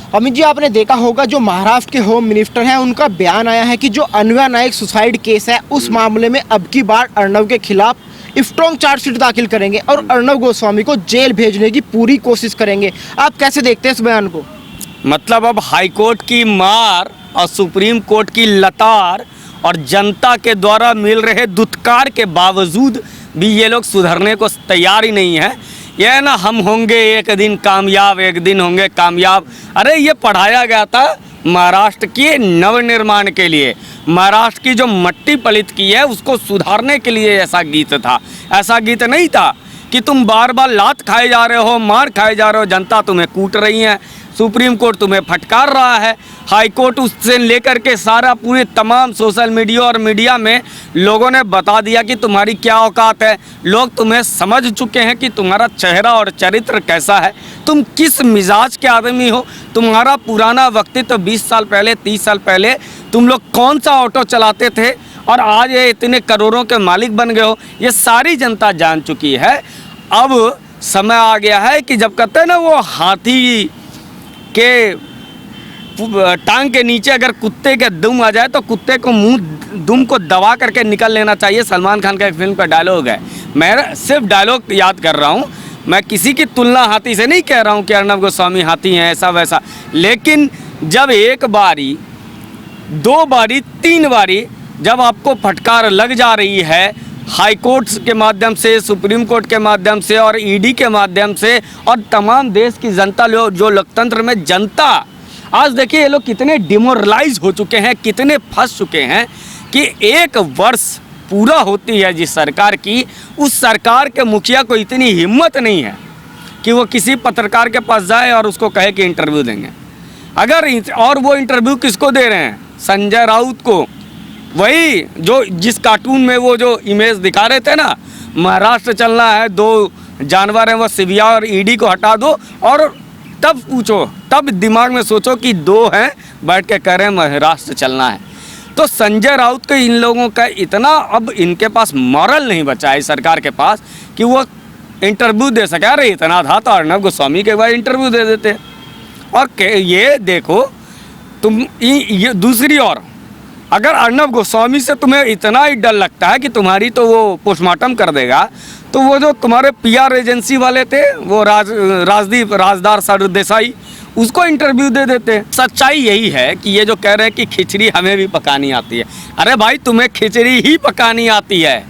अमित जी, आपने देखा होगा जो महाराष्ट्र के होम मिनिस्टर हैं उनका बयान आया है कि जो अन्वया नायक सुसाइड केस है उस मामले में अब की बार अर्णव के खिलाफ स्ट्रॉन्ग चार्जशीट दाखिल करेंगे और अर्णव गोस्वामी को जेल भेजने की पूरी कोशिश करेंगे। आप कैसे देखते हैं इस बयान को? मतलब अब हाईकोर्ट की मार और सुप्रीम कोर्ट की लतार और जनता के द्वारा मिल रहे दुत्कार के बावजूद भी ये लोग सुधरने को तैयार ही नहीं है। यह ना हम होंगे एक दिन कामयाब, एक दिन होंगे कामयाब। अरे ये पढ़ाया गया था महाराष्ट्र के नवनिर्माण के लिए, महाराष्ट्र की जो मट्टी पलित की है उसको सुधारने के लिए ऐसा गीत था। ऐसा गीत नहीं था कि तुम बार बार लात खाए जा रहे हो, मार खाए जा रहे हो, जनता तुम्हें कूट रही है, सुप्रीम कोर्ट तुम्हें फटकार रहा है, हाई कोर्ट उससे लेकर के सारा पूरे तमाम सोशल मीडिया और मीडिया में लोगों ने बता दिया कि तुम्हारी क्या औकात है। लोग तुम्हें समझ चुके हैं कि तुम्हारा चेहरा और चरित्र कैसा है, तुम किस मिजाज के आदमी हो, तुम्हारा पुराना वक्तित्व 20 साल पहले 30 साल पहले तुम लोग कौन सा ऑटो चलाते थे और आज ये इतने करोड़ों के मालिक बन गए हो, ये सारी जनता जान चुकी है। अब समय आ गया है कि जब कहते हैं ना वो हाथी के टांग के नीचे अगर कुत्ते के दुम आ जाए तो कुत्ते को मुंह दुम को दबा करके निकल लेना चाहिए। सलमान खान का एक फिल्म का डायलॉग है, मैं सिर्फ डायलॉग याद कर रहा हूँ, मैं किसी की तुलना हाथी से नहीं कह रहा हूँ कि अर्णव गोस्वामी हाथी हैं ऐसा वैसा, लेकिन जब एक बारी, दो बारी, तीन बारी जब आपको फटकार लग जा रही है हाई कोर्ट के माध्यम से, सुप्रीम कोर्ट के माध्यम से और ईडी के माध्यम से और तमाम देश की जनता जो लोकतंत्र में जनता, आज देखिए ये लोग कितने डिमोरलाइज हो चुके हैं, कितने फंस चुके हैं कि एक वर्ष पूरा होती है जिस सरकार की, उस सरकार के मुखिया को इतनी हिम्मत नहीं है कि वो किसी पत्रकार के पास जाए और उसको कहे कि इंटरव्यू देंगे। अगर और वो इंटरव्यू किसको दे रहे हैं? संजय राउत को, वही जो जिस कार्टून में वो जो इमेज दिखा रहे थे ना, महाराष्ट्र चलना है, दो जानवर हैं वो सीबीआई और ईडी को हटा दो, और तब पूछो, तब दिमाग में सोचो कि दो हैं बैठ के कह रहे हैं महाराष्ट्र चलना है। तो संजय राउत के इन लोगों का इतना अब इनके पास मॉरल नहीं बचा है सरकार के पास कि वो इंटरव्यू दे सके। अरे इतना था तो अर्णव गोस्वामी के बाद इंटरव्यू दे देते। और ये देखो तुम ये दूसरी ओर, अगर अर्णव गोस्वामी से तुम्हें इतना ही डर लगता है कि तुम्हारी तो वो पोस्टमार्टम कर देगा, तो वो जो तुम्हारे पीआर एजेंसी वाले थे वो राजदीप राजदार सरदेसाई, उसको इंटरव्यू दे देते। सच्चाई यही है कि ये जो कह रहे हैं कि खिचड़ी हमें भी पकानी आती है, अरे भाई तुम्हें खिचड़ी ही पकानी आती है,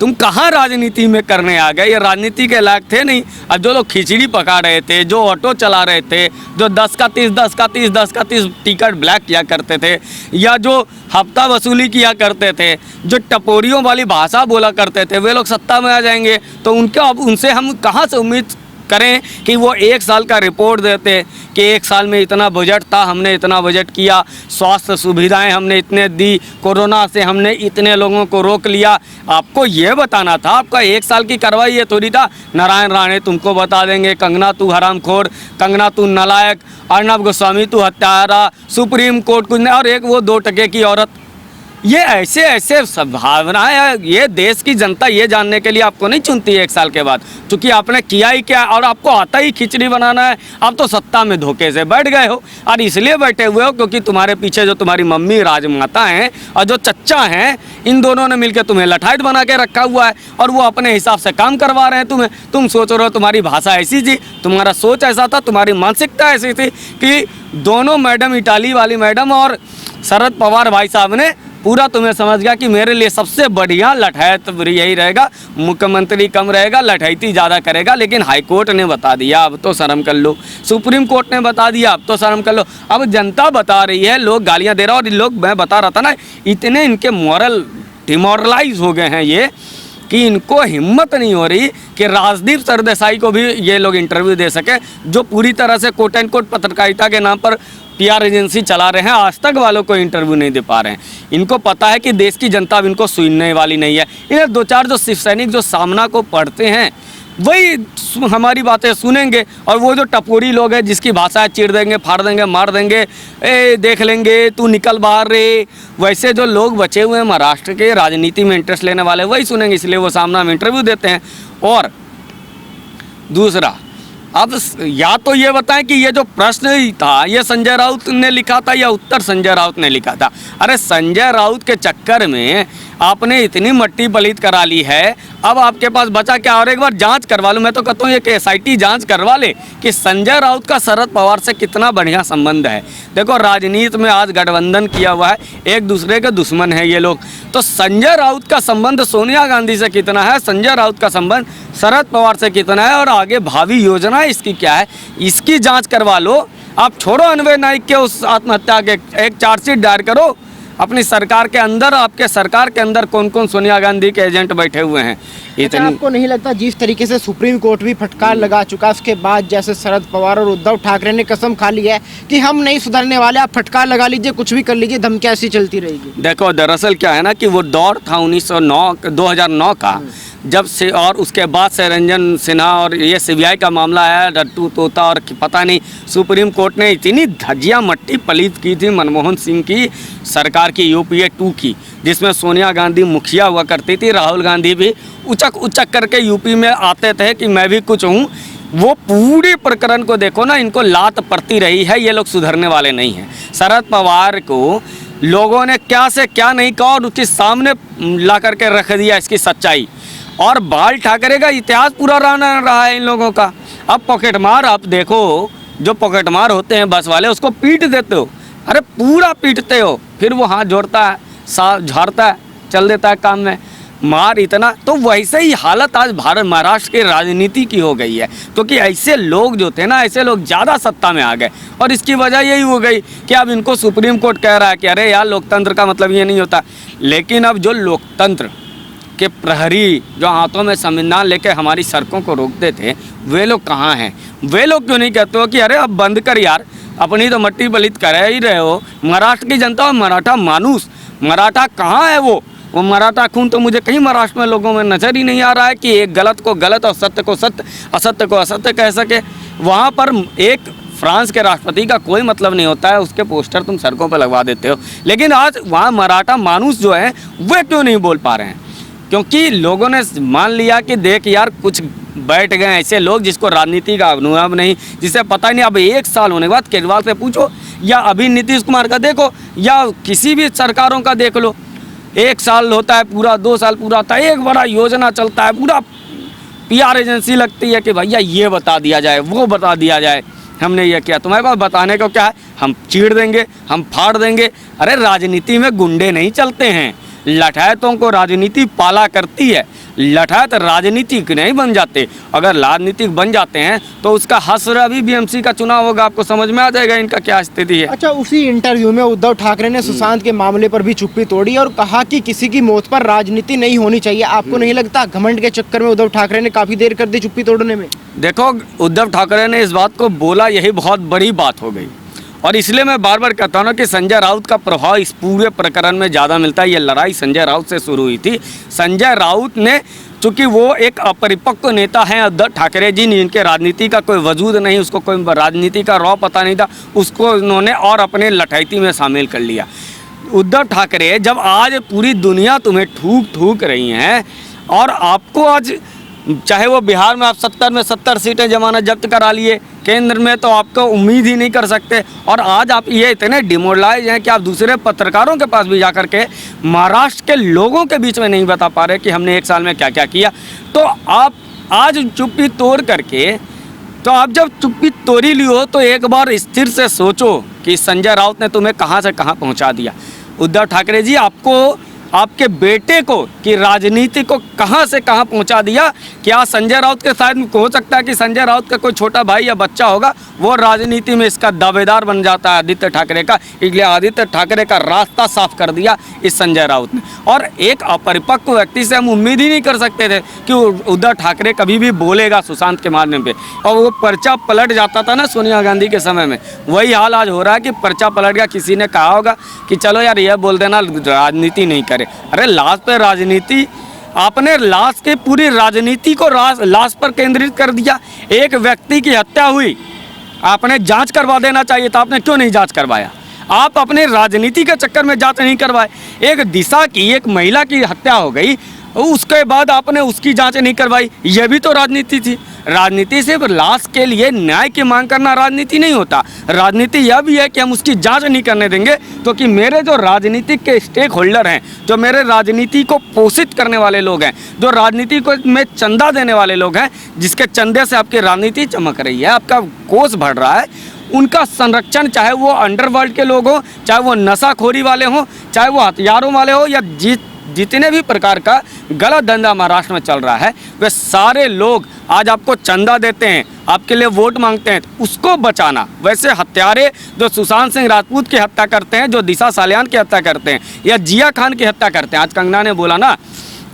तुम कहाँ राजनीति में करने आ गए? ये राजनीति के लायक थे नहीं। अब जो लोग खिचड़ी पका रहे थे, जो ऑटो चला रहे थे, जो 10 का 30 10 का 30 10 का 30 टिकट ब्लैक किया करते थे, या जो हफ्ता वसूली किया करते थे, जो टपोरियों वाली भाषा बोला करते थे, वे लोग सत्ता में आ जाएंगे तो उनसे हम कहाँ से उम्मीद करें कि वो 1 साल का रिपोर्ट देते कि 1 साल में इतना बजट था, हमने इतना बजट किया, स्वास्थ्य सुविधाएं हमने इतने दी, कोरोना से हमने इतने लोगों को रोक लिया। आपको ये बताना था, आपका 1 साल की कार्रवाई ये थोड़ी था नारायण राणे तुमको बता देंगे, कंगना तू हरामखोर, कंगना तू नालायक, अर्णव गोस्वामी तू हत्यारा, सुप्रीम कोर्ट कुछ नहीं, और एक वो 2 टके की औरत। ये ऐसे ऐसे संभावनाएं है। ये देश की जनता ये जानने के लिए आपको नहीं चुनती है 1 साल के बाद, क्योंकि आपने किया ही क्या और आपको आता ही खिचड़ी बनाना है। आप तो सत्ता में धोखे से बैठ गए हो, और इसलिए बैठे हुए हो क्योंकि तुम्हारे पीछे जो तुम्हारी मम्मी राजमाता हैं और जो चच्चा हैं, इन दोनों ने मिलकर तुम्हें लठाइत बना के रखा हुआ है और वो अपने हिसाब से काम करवा रहे हैं तुम्हें। तुम सोच रहे हो तुम्हारी भाषा ऐसी थी, तुम्हारा सोच ऐसा था, तुम्हारी मानसिकता ऐसी थी कि दोनों मैडम, इटाली वाली मैडम और शरद पवार भाई साहब ने पूरा तुम्हें समझ गया कि मेरे लिए सबसे बढ़िया लठायत यही रहेगा, मुख्यमंत्री कम रहेगा, लठाइती ज़्यादा करेगा। लेकिन हाई कोर्ट ने बता दिया, अब तो शर्म कर लो, सुप्रीम कोर्ट ने बता दिया, अब तो शर्म कर लो। अब जनता बता रही है, लोग गालियां दे रहे हैं, और लोग, मैं बता रहा था ना, इतने इनके मॉरल डिमोरलाइज हो गए हैं ये कि इनको हिम्मत नहीं हो रही कि राजदीप सरदेसाई को भी ये लोग इंटरव्यू दे सके, जो पूरी तरह से कोट एंड कोट पत्रकारिता के नाम पर पीआर एजेंसी चला रहे हैं। आज तक वालों को इंटरव्यू नहीं दे पा रहे हैं। इनको पता है कि देश की जनता अब इनको सुनने वाली नहीं है। इन्हें 2-4 जो शिव सैनिक जो सामना को पढ़ते हैं वही हमारी बातें सुनेंगे, और वो जो टपोरी लोग हैं जिसकी भाषा चीर देंगे, फाड़ देंगे, मार देंगे, ए देख लेंगे तू निकल बाहर रे, वैसे जो लोग बचे हुए हैं महाराष्ट्र के राजनीति में इंटरेस्ट लेने वाले, वही सुनेंगे, इसलिए वो सामना में इंटरव्यू देते हैं। और दूसरा, अब या तो ये बताएं कि ये जो प्रश्न ही था ये संजय राउत ने लिखा था या उत्तर संजय राउत ने लिखा था। अरे संजय राउत के चक्कर में आपने इतनी मट्टी पलीत करा ली है, अब आपके पास बचा क्या? और एक बार जांच करवा लो। मैं तो कहता हूँ ये SIT जांच करवा ले कि संजय राउत का शरद पवार से कितना बढ़िया संबंध है। देखो राजनीति में आज गठबंधन किया हुआ है, एक दूसरे के दुश्मन है ये लोग। तो संजय राउत का संबंध सोनिया गांधी से कितना है, संजय राउत का संबंध शरद पवार से कितना है, और आगे भावी योजना इसकी क्या है, इसकी जांच करवा लो। आप छोड़ो अन्वय नाइक के उस आत्महत्या के, एक चार्जशीट दायर करो अपनी सरकार के अंदर। आपके सरकार के अंदर कौन कौन सोनिया गांधी के एजेंट बैठे हुए हैं? अच्छा, आपको नहीं लगता जिस तरीके से सुप्रीम कोर्ट भी फटकार लगा चुका है, उसके बाद जैसे शरद पवार और उद्धव ठाकरे ने कसम खा ली है कि हम नहीं सुधरने वाले, आप फटकार लगा लीजिए, कुछ भी कर लीजिए, धमकियां ऐसी चलती रहेगी? देखो दरअसल क्या है ना कि वो दौर था 2009 का, जब से, और उसके बाद से रंजन सिन्हा और ये CBI का मामला आया, रट्टू तोता और पता नहीं सुप्रीम कोर्ट ने इतनी धज्जियाँ मट्टी पलीत की थी मनमोहन सिंह की सरकार की, UPA 2 की, जिसमें सोनिया गांधी मुखिया हुआ करती थी, राहुल गांधी भी उचक उचक करके यूपी में आते थे कि मैं भी कुछ हूँ। वो पूरे प्रकरण को देखो ना, इनको लात पड़ती रही है, ये लोग सुधरने वाले नहीं हैं। शरद पवार को लोगों ने क्या से क्या नहीं कहा और उसके सामने ला करके रख दिया इसकी सच्चाई। और बाल ठाकरे का इतिहास पूरा रहा है इन लोगों का। अब पॉकेटमार, आप देखो जो पॉकेटमार होते हैं बस वाले, उसको पीट देते हो, अरे पूरा पीटते हो, फिर वो हाथ जोड़ता है, झाड़ता है, चल देता है काम में, मार इतना। तो वैसे ही हालत आज महाराष्ट्र की राजनीति की हो गई है, क्योंकि ऐसे लोग जो थे ना, ऐसे लोग ज़्यादा सत्ता में आ गए, और इसकी वजह यही हो गई कि अब इनको सुप्रीम कोर्ट कह रहा है कि अरे यार लोकतंत्र का मतलब ये नहीं होता। लेकिन अब जो लोकतंत्र के प्रहरी जो हाथों में संविधान लेके हमारी सड़कों को रोकते थे, वे लोग कहाँ हैं? वे लोग क्यों नहीं कहते हो कि अरे अब बंद कर यार, अपनी तो मट्टी पलीत कर ही रहे हो। महाराष्ट्र की जनता और मराठा मानूस, मराठा कहाँ है? वो मराठा खून तो मुझे कहीं महाराष्ट्र में लोगों में नज़र ही नहीं आ रहा है कि एक गलत को गलत और सत्य को सत्य, असत्य को असत्य कह सके। वहाँ पर एक फ्रांस के राष्ट्रपति का कोई मतलब नहीं होता है, उसके पोस्टर तुम सड़कों पर लगवा देते हो। लेकिन आज वहाँ मराठा मानूस जो है वे क्यों नहीं बोल पा रहे हैं? क्योंकि लोगों ने मान लिया कि देख यार, कुछ बैठ गए ऐसे लोग जिसको राजनीति का अनुभव नहीं, जिसे पता ही नहीं। अब 1 साल होने के बाद केजरीवाल से पूछो, या अभी नीतीश कुमार का देखो, या किसी भी सरकारों का देख लो, 1 साल होता है पूरा, 2 साल पूरा होता है, एक बड़ा योजना चलता है, पूरा PR एजेंसी लगती है कि भैया ये बता दिया जाए, वो बता दिया जाए, हमने ये किया। तुम्हारे पास बताने को क्या है? हम चीड़ देंगे, हम फाड़ देंगे। अरे राजनीति में गुंडे नहीं चलते हैं, लठायतों को राजनीति पाला करती है। लठायत राजनीतिक नहीं बन जाते, अगर राजनीतिक बन जाते हैं तो उसका हश्र अभी BMC का चुनाव होगा, आपको समझ में आ जाएगा इनका क्या स्थिति है। अच्छा, उसी इंटरव्यू में उद्धव ठाकरे ने सुशांत के मामले पर भी चुप्पी तोड़ी और कहा कि किसी की मौत पर राजनीति नहीं होनी चाहिए। आपको नहीं लगता घमंड के चक्कर में उद्धव ठाकरे ने काफी देर कर दी चुप्पी तोड़ने में? देखो उद्धव ठाकरे ने इस बात को बोला, यही बहुत बड़ी बात हो गई। और इसलिए मैं बार बार कहता हूँ ना कि संजय राउत का प्रभाव इस पूरे प्रकरण में ज़्यादा मिलता है। ये लड़ाई संजय राउत से शुरू हुई थी। संजय राउत ने, चूँकि वो एक अपरिपक्व नेता हैं उद्धव ठाकरे जी, जिनके राजनीति का कोई वजूद नहीं, उसको कोई राजनीति का रॉ पता नहीं था, उसको उन्होंने और अपने लठाइती में शामिल कर लिया। उद्धव ठाकरे, जब आज पूरी दुनिया तुम्हें ठूक रही हैं और आपको आज, चाहे वो बिहार में आप 70 में 70 सीटें जमानत जब्त करा लिए, केंद्र में तो आपको उम्मीद ही नहीं कर सकते, और आज आप ये इतने डिमोरलाइज हैं कि आप दूसरे पत्रकारों के पास भी जाकर के महाराष्ट्र के लोगों के बीच में नहीं बता पा रहे कि हमने 1 साल में क्या क्या किया। तो आप आज चुप्पी तोड़ करके, तो आप जब चुप्पी तोड़ी ली हो तो एक बार स्थिर से सोचो कि संजय राउत ने तुम्हें कहाँ से कहाँ पहुँचा दिया। उद्धव ठाकरे जी, आपको, आपके बेटे को कि राजनीति को कहां से कहां पहुंचा दिया। क्या संजय राउत के शायद हो सकता है कि संजय राउत का कोई छोटा भाई या बच्चा होगा, वो राजनीति में इसका दावेदार बन जाता है आदित्य ठाकरे का। इसलिए आदित्य ठाकरे का रास्ता साफ कर दिया इस संजय राउत ने। और एक अपरिपक्व व्यक्ति से हम उम्मीद ही नहीं कर सकते थे कि उद्धव ठाकरे कभी भी बोलेगा सुशांत के माध्यम पे, और वो पर्चा पलट जाता था ना सोनिया गांधी के समय में। वही हाल आज हो रहा है कि पर्चा पलट गया, किसी ने कहा होगा कि चलो यार यह बोल देना, राजनीति नहीं करे। अरे लाश पे राजनीति, आपने लाश के पूरी राजनीति को लाश पर केंद्रित कर दिया। एक व्यक्ति की हत्या हुई, आपने जांच करवा देना चाहिए था, आपने क्यों नहीं जांच करवाया? आप अपने राजनीति के चक्कर में जांच नहीं करवाए। एक दिशा की, एक महिला की हत्या हो गई, उसके बाद आपने उसकी जांच नहीं करवाई, यह भी तो राजनीति थी। राजनीति सिर्फ लाश के लिए न्याय की मांग करना राजनीति नहीं होता। राजनीति यह भी है कि हम उसकी जांच नहीं करने देंगे तो कि मेरे जो राजनीतिक के स्टेक होल्डर हैं, जो मेरे राजनीति को पोषित करने वाले लोग हैं, जो राजनीति को में चंदा देने वाले लोग हैं, जिसके चंदे से आपकी राजनीति चमक रही है, आपका कोष बढ़ रहा है, उनका संरक्षण, चाहे वो अंडरवर्ल्ड के लोग हों, चाहे वो नशाखोरी वाले हों, चाहे वो हथियारों वाले हों, या जितने भी प्रकार का गलत धंधा महाराष्ट्र में चल रहा है, वे सारे लोग आज आपको चंदा देते हैं, आपके लिए वोट मांगते हैं, तो उसको बचाना। वैसे हत्यारे जो सुशांत सिंह राजपूत की हत्या करते हैं, जो दिशा सालियान की हत्या करते हैं, या जिया खान की हत्या करते हैं, आज कंगना ने बोला ना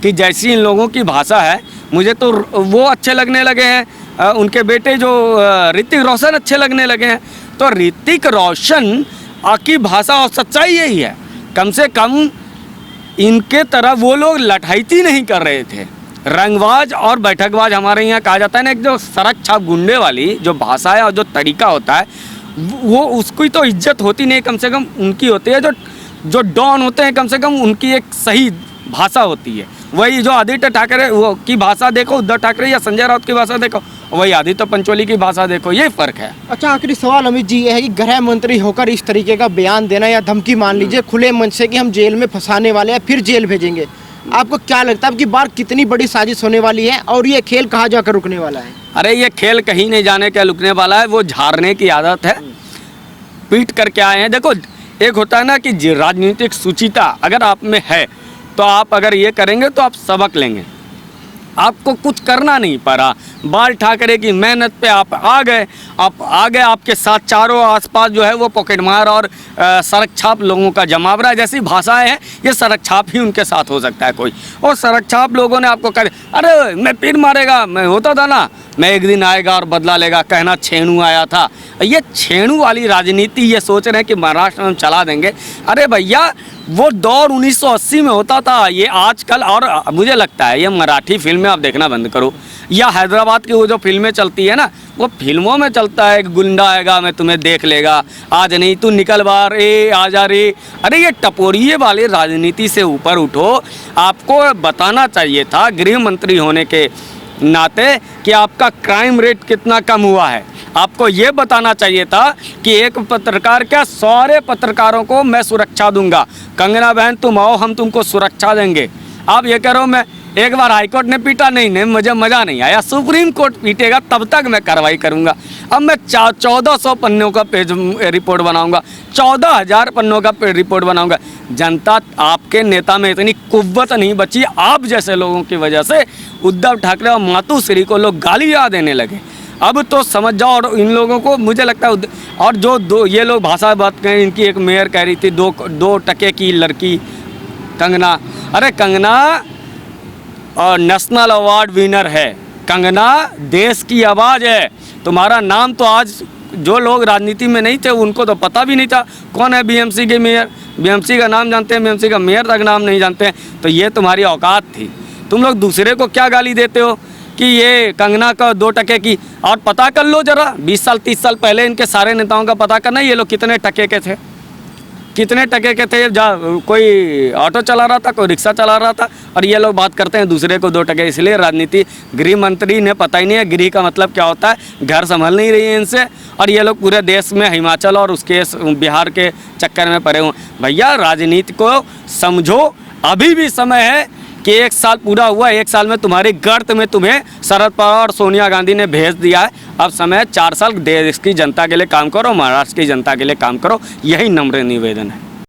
कि जैसी इन लोगों की भाषा है, मुझे तो वो अच्छे लगने लगे हैं, उनके बेटे जो ऋतिक रोशन अच्छे लगने लगे हैं। तो ऋतिक रोशन की भाषा और सच्चाई यही है। कम से कम इनके तरह वो लोग लठाइती नहीं कर रहे थे। रंगबाज और बैठकबाज हमारे यहाँ कहा जाता है ना, एक जो सड़क छाप गुंडे वाली जो भाषा है और जो तरीका होता है, वो उसकी तो इज्जत होती नहीं, कम से कम उनकी होती है। जो डॉन होते हैं, कम से कम उनकी एक सही भाषा होती है। वही जो आदित्य ठाकरे वो की भाषा देखो, उद्धव ठाकरे या संजय राउत की भाषा देखो, वही आदित्य पंचोली की भाषा देखो, ये फ़र्क है। अच्छा, आखिरी सवाल अमित जी ये है कि गृह मंत्री होकर इस तरीके का बयान देना या धमकी मान लीजिए खुले मन से कि हम जेल में फंसाने वाले हैं, फिर जेल भेजेंगे, आपको क्या लगता है अब की बार कितनी बड़ी साजिश होने वाली है और ये खेल कहाँ जाकर रुकने वाला है? अरे ये खेल कहीं नहीं जाने का रुकने वाला है, वो झाड़ने की आदत है, पीट करके आए हैं। देखो, एक होता है ना कि राजनीतिक सुचिता अगर आप में है तो आप अगर ये करेंगे तो आप सबक लेंगे। आपको कुछ करना नहीं पड़ा, बाल ठाकरे की मेहनत पे आप आ गए, आपके साथ चारों आसपास जो है वो पॉकेटमार और सड़क छाप लोगों का जमावड़ा जैसी भाषाएं हैं, ये सड़क छाप ही उनके साथ हो सकता है कोई। और सड़क छाप लोगों ने आपको कह, अरे मैं पीट मारेगा, मैं होता था ना, मैं एक दिन आएगा और बदला लेगा, कहना छेणु आया था। ये छेणु वाली राजनीति ये सोच रहे हैं कि महाराष्ट्र में हम चला देंगे। अरे भैया, वो दौर 1980 में होता था, ये आजकल। और मुझे लगता है ये मराठी फिल्में आप देखना बंद करो, या हैदराबाद की वो जो फिल्में चलती है ना, वो फिल्मों में चलता है, एक गुंडा आएगा, मैं तुम्हें देख लेगा, आज नहीं तू निकल बाहर, ए आजा रे। अरे ये टपोरिये वाली राजनीति से ऊपर उठो। आपको बताना चाहिए था गृह मंत्री होने के नाते कि आपका क्राइम रेट कितना कम हुआ है। आपको ये बताना चाहिए था कि एक पत्रकार क्या, सारे पत्रकारों को मैं सुरक्षा दूंगा, कंगना बहन तुम आओ, हम तुमको सुरक्षा देंगे। आप ये कह रहे हो मैं एक बार हाईकोर्ट ने पीटा, नहीं मुझे मज़ा नहीं आया, सुप्रीम कोर्ट पीटेगा तब तक मैं कार्रवाई करूंगा। अब मैं 1400 पन्नों का पेज रिपोर्ट बनाऊंगा, 14,000 पन्नों का रिपोर्ट बनाऊंगा। जनता, आपके नेता में इतनी कुव्वत नहीं बची, आप जैसे लोगों की वजह से उद्धव ठाकरे और मातुश्री को लोग गालियाँ देने लगे। अब तो समझ जाओ। और इन लोगों को मुझे लगता है, और जो ये लोग भाषा बात करें, इनकी एक मेयर कह रही थी 2 टके की लड़की कंगना। अरे कंगना और नेशनल अवार्ड विनर है, कंगना देश की आवाज़ है। तुम्हारा नाम तो आज जो लोग राजनीति में नहीं थे उनको तो पता भी नहीं था कौन है बीएमसी के मेयर। बीएमसी का नाम जानते हैं, बीएमसी का मेयर तक नाम नहीं जानते हैं। तो ये तुम्हारी औकात थी। तुम लोग दूसरे को क्या गाली देते हो कि ये कंगना का 2 टके की। और पता कर लो जरा, 20 साल 30 साल पहले इनके सारे नेताओं का पता करना, ये लोग कितने टके के थे, कितने टके के थे। कोई ऑटो चला रहा था, कोई रिक्शा चला रहा था, और ये लोग बात करते हैं दूसरे को 2 टके। इसलिए राजनीति, गृह मंत्री ने पता ही नहीं है गृह का मतलब क्या होता है, घर संभल नहीं रही है इनसे। और ये लोग पूरे देश में हिमाचल और उसके बिहार के चक्कर में पड़े हुए। भैया राजनीति को समझो, अभी भी समय है कि 1 साल पूरा हुआ, 1 साल में तुम्हारी गर्त में तुम्हें शरद पवार और सोनिया गांधी ने भेज दिया है। अब समय है 4 साल देश की जनता के लिए काम करो, महाराष्ट्र की जनता के लिए काम करो, यही नम्र निवेदन है।